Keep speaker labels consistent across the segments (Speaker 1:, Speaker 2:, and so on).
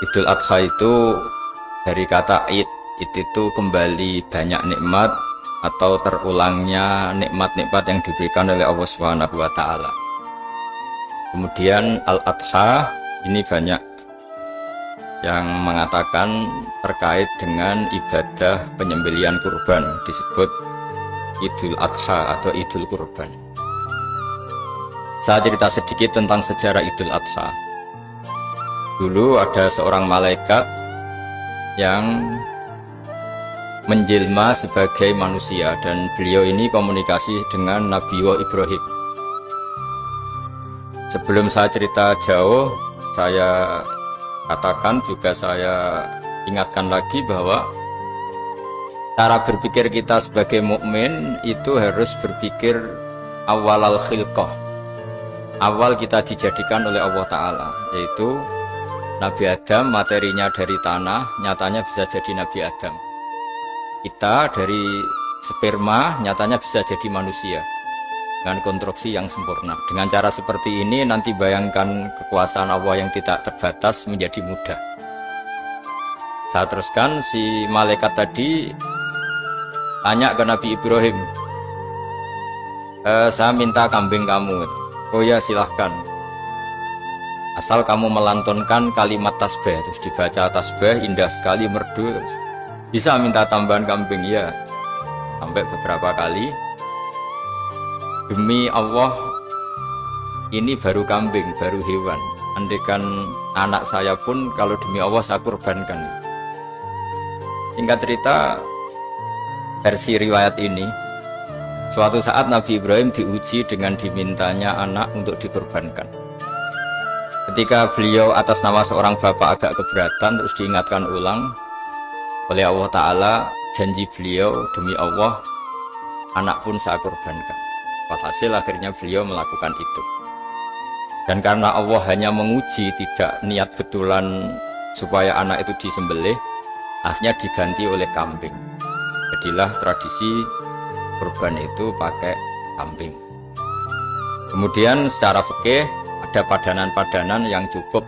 Speaker 1: Idul Adha itu dari kata id itu kembali banyak nikmat atau terulangnya nikmat-nikmat yang diberikan oleh Allah Subhanahu wa taala. Kemudian Al-Adha ini banyak yang mengatakan terkait dengan ibadah penyembelihan kurban, disebut Idul Adha atau Idul Kurban. Saya cerita sedikit tentang sejarah Idul Adha. Dulu ada seorang malaikat yang menjelma sebagai manusia dan beliau ini komunikasi dengan Nabi Ibrahim. Sebelum saya cerita jauh, saya katakan juga saya ingatkan lagi bahwa cara berpikir kita sebagai mukmin itu harus berpikir awalal khilqah. Awal kita dijadikan oleh Allah Ta'ala, yaitu Nabi Adam materinya dari tanah, nyatanya bisa jadi Nabi Adam. Kita dari sperma, nyatanya bisa jadi manusia dengan konstruksi yang sempurna. Dengan cara seperti ini nanti bayangkan kekuasaan Allah yang tidak terbatas menjadi mudah. Saya teruskan, si malaikat tadi tanya ke Nabi Ibrahim, saya minta kambing kamu. Oh ya, silahkan, asal kamu melantunkan kalimat tasbih. Terus dibaca tasbih, indah sekali, merdu. Bisa minta tambahan kambing? Ya, sampai beberapa kali. Demi Allah, ini baru kambing, baru hewan. Andaikan anak saya pun kalau demi Allah saya kurbankan. Singkat cerita, versi riwayat ini, suatu saat Nabi Ibrahim diuji dengan dimintanya anak untuk dikurbankan. Ketika beliau atas nama seorang bapak agak keberatan, terus diingatkan ulang oleh Allah Ta'ala, janji beliau, demi Allah, anak pun saya kurbankan. Walhasil akhirnya beliau melakukan itu. Dan karena Allah hanya menguji, tidak niat betulan supaya anak itu disembelih, akhirnya diganti oleh kambing. Jadilah tradisi kurban itu pakai kambing. Kemudian secara fikih ada padanan-padanan yang cukup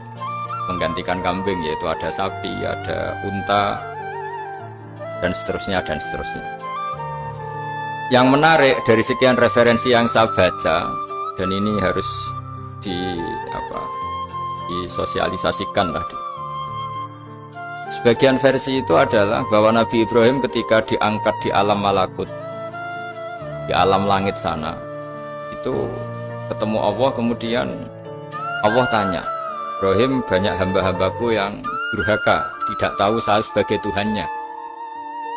Speaker 1: menggantikan kambing, yaitu ada sapi, ada unta, dan seterusnya dan seterusnya. Yang menarik dari sekian referensi yang saya baca, dan ini harus disosialisasikan lah. Sebagian versi itu adalah bahwa Nabi Ibrahim ketika diangkat di alam malakut, di alam langit sana, itu ketemu Allah, kemudian Allah tanya, Ibrahim, banyak hamba-hambaku yang durhaka, tidak tahu saya sebagai Tuhannya.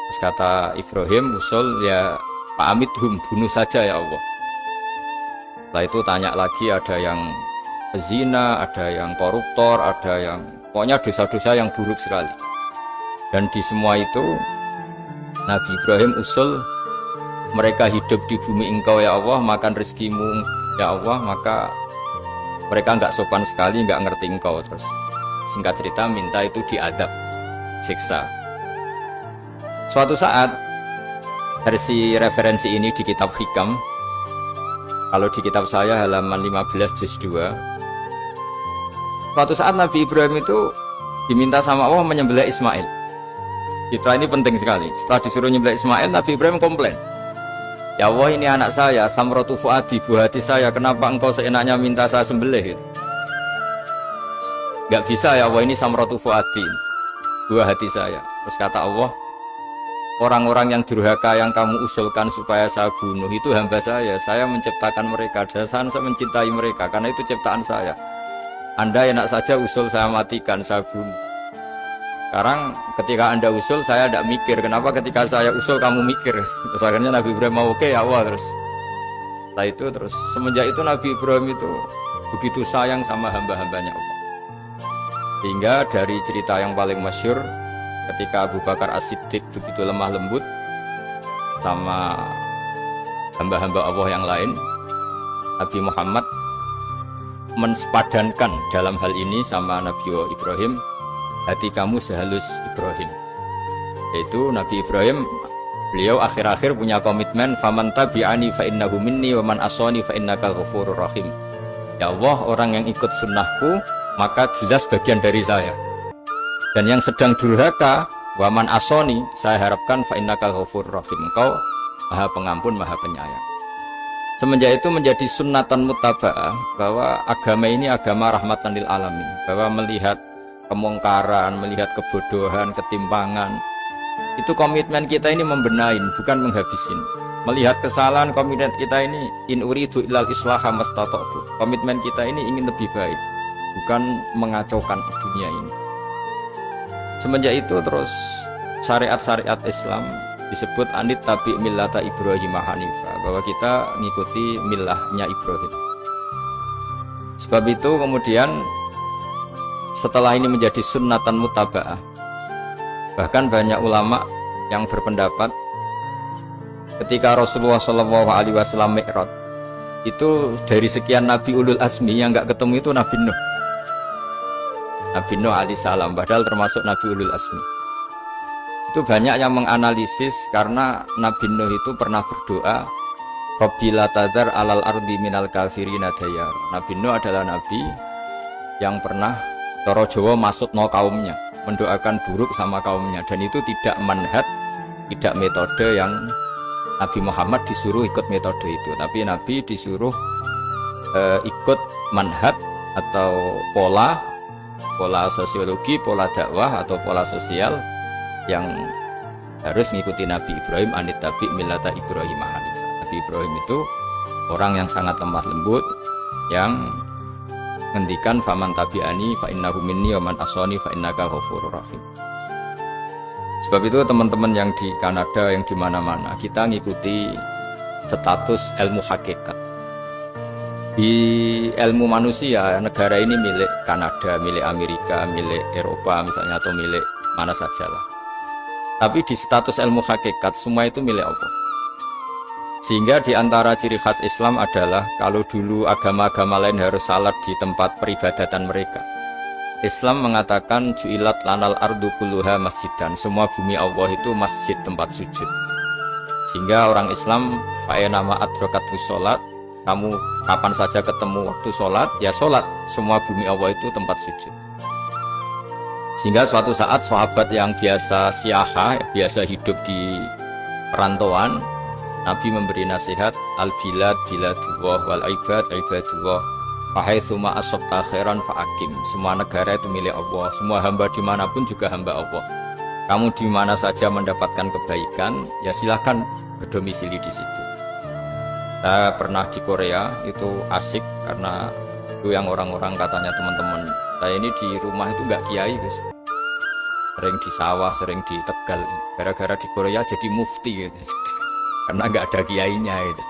Speaker 1: Terus kata Ibrahim, usul ya Fa'amidhum, bunuh saja ya Allah. Setelah itu tanya lagi, ada yang pezina, ada yang koruptor, ada yang pokoknya dosa-dosa yang buruk sekali. Dan di semua itu Nabi Ibrahim usul, mereka hidup di bumi engkau ya Allah, makan rezekimu ya Allah, maka mereka nggak sopan sekali, nggak ngerti engkau. Terus singkat cerita minta itu diadab, siksa. Suatu saat, versi referensi ini di kitab Hikam, kalau di kitab saya halaman 15 juz 2, suatu saat Nabi Ibrahim itu diminta sama Allah menyembelih Ismail. Citra ini penting sekali. Setelah disuruh menyembelih Ismail, Nabi Ibrahim komplain, ya Allah, ini anak saya, samratu fuadi, buah hati saya, kenapa engkau seenaknya minta saya sembelih? Gak bisa ya Allah, ini samratu fuadi, buah hati saya. Terus kata Allah, orang-orang yang durhaka yang kamu usulkan supaya saya bunuh itu hamba saya menciptakan mereka, dan saya mencintai mereka karena itu ciptaan saya. Anda enak saja usul saya matikan, saya bunuh. Sekarang ketika Anda usul, saya tidak mikir, kenapa ketika saya usul kamu mikir? Terus akhirnya Nabi Ibrahim mau, oke ya Allah. Setelah itu terus semenjak itu Nabi Ibrahim itu begitu sayang sama hamba-hambanya Allah. Hingga dari cerita yang paling masyhur, ketika Abu Bakar As-Siddiq begitu lemah lembut sama hamba-hamba Allah yang lain, Nabi Muhammad mensepadankan dalam hal ini sama Nabi Ibrahim, hati kamu sehalus Ibrahim. Yaitu Nabi Ibrahim, beliau akhir-akhir punya komitmen, faman tabi'ani fa innahu minni wa man asani fa innaka ghafurur rahim. Ya Allah, orang yang ikut sunnahku maka jelas bagian dari saya. Dan yang sedang durhaka, waman asoni, saya harapkan fa innaka ghafurur rahim, engkau maha pengampun, maha penyayang. Semenjak itu menjadi sunnatan muttaba'ah bahwa agama ini agama rahmatan lil alamin, bahwa melihat kemungkaran, melihat kebodohan, ketimpangan, itu komitmen kita ini membenahi, bukan menghabisin. Melihat kesalahan, komitmen kita ini in uridu ilal islaha mastata'tu, komitmen kita ini ingin lebih baik, bukan mengacaukan dunia ini. Semenjak itu terus syariat-syariat Islam disebut anit tabi millata Ibrahim Hanifah, bahwa kita ngikuti millahnya Ibrahim. Sebab itu kemudian setelah ini menjadi sunnatan mutaba'ah, bahkan banyak ulama yang berpendapat ketika Rasulullah SAW Mi'raj itu dari sekian Nabi Ulul Azmi yang nggak ketemu itu Nabi Nuh. Nabi Nuh alaihissalam, padahal termasuk Nabi Ulul Azmi. Itu banyak yang menganalisis karena Nabi Nuh itu pernah berdoa, Rabbi la tadhar alal ardi minal kafirina dayar. Nabi Nuh adalah Nabi yang pernah cara Jawa maksud no kaumnya, mendoakan buruk sama kaumnya, dan itu tidak manhaj, tidak metode yang Nabi Muhammad disuruh ikut metode itu, tapi Nabi disuruh ikut manhaj atau pola sosiologi, pola dakwah atau pola sosial yang harus mengikuti Nabi Ibrahim, anit tabi millata Ibrahim Hanifah. Nabi Ibrahim itu orang yang sangat lemah lembut, yang ngendikan faman tabi'ani fa innahu minni wa man asani fa innaka ghafurur rahim. Sebab itu teman-teman yang di Kanada, yang di mana-mana, kita ngikuti status ilmu hakikat. Di ilmu manusia, negara ini milik Kanada, milik Amerika, milik Eropa misalnya, atau milik mana sajalah. Tapi di status ilmu hakikat semua itu milik Allah. Sehingga di antara ciri khas Islam adalah kalau dulu agama-agama lain harus salat di tempat peribadatan mereka, Islam mengatakan ju'ilat lanal ardu kulluha masjidan, semua bumi Allah itu masjid, tempat sujud. Sehingga orang Islam fa'enama adrokatu sholat, kamu kapan saja ketemu waktu sholat, ya sholat, semua bumi Allah itu tempat sujud. Sehingga suatu saat sahabat yang biasa siaha, biasa hidup di perantauan, Nabi memberi nasihat, al-bilad biladullah wal ibad ibadullah, fahaitsuma asabta khairan fa'akim. Semua negara itu milik Allah, semua hamba dimanapun juga hamba Allah. Kamu di mana saja mendapatkan kebaikan, ya silahkan berdomisili di situ. Saya pernah di Korea, itu asik karena itu yang orang-orang katanya teman-teman saya ini di rumah itu nggak kiai guys, sering di sawah, sering di Tegal, gara-gara di Korea jadi mufti gitu. Karena nggak ada kiainya gitu.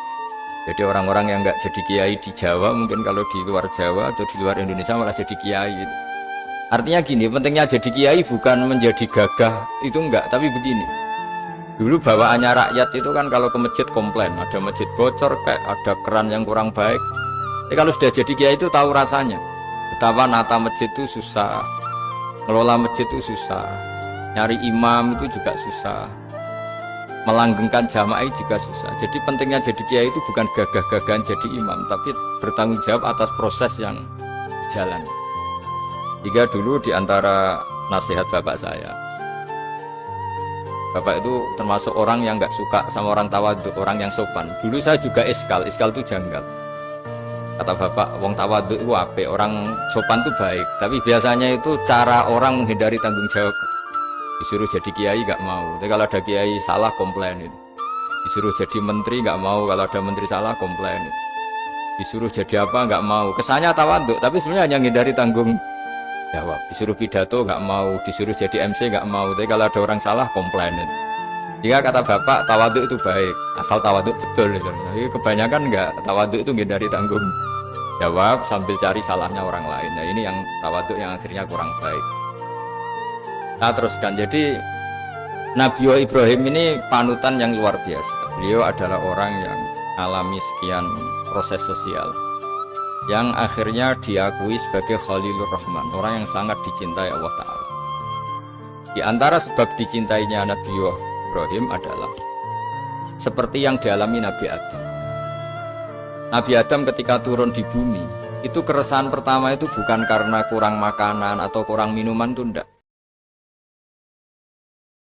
Speaker 1: Jadi orang-orang yang nggak jadi kiai di Jawa, mungkin kalau di luar Jawa atau di luar Indonesia malah jadi kiai gitu. Artinya gini, pentingnya jadi kiai bukan menjadi gagah, itu enggak, tapi begini. Dulu bawaannya rakyat itu kan kalau ke masjid komplain, ada masjid bocor, kayak ada keran yang kurang baik. Kalau sudah jadi kiai itu tahu rasanya. Betapa nata masjid itu susah, ngelola masjid itu susah, nyari imam itu juga susah, melanggengkan jamaah juga susah. Jadi pentingnya jadi kiai itu bukan gagah-gagahan jadi imam, tapi bertanggung jawab atas proses yang berjalan. Jika dulu diantara nasihat bapak saya, bapak itu termasuk orang yang nggak suka sama orang tawadhu, orang yang sopan. Dulu saya juga iskal itu janggal. Kata bapak, wong tawadhu itu apik, orang sopan itu baik. Tapi biasanya itu cara orang menghindari tanggung jawab. Disuruh jadi kiai nggak mau, tapi kalau ada kiai salah komplain itu. Disuruh jadi menteri nggak mau, kalau ada menteri salah komplain itu. Disuruh jadi apa nggak mau, kesannya tawadhu, tapi sebenarnya hanya menghindari tanggung jawab. Disuruh pidato nggak mau, disuruh jadi MC nggak mau, tapi kalau ada orang salah komplain itu. Jika kata bapak tawadhu itu baik, asal tawadhu betul itu. Tapi kebanyakan nggak, tawadhu itu menghindari tanggung jawab sambil cari salahnya orang lain. Nah ini yang tawadhu yang akhirnya kurang baik. Nah teruskan, jadi Nabi Ibrahim ini panutan yang luar biasa. Beliau adalah orang yang alami sekian proses sosial yang akhirnya diakui sebagai Khalilur Rahman, orang yang sangat dicintai Allah Ta'ala. Di antara sebab dicintainya Nabi Ibrahim adalah seperti yang dialami Nabi Adam. Nabi Adam ketika turun di bumi, itu keresahan pertama itu bukan karena kurang makanan atau kurang minuman, itu enggak.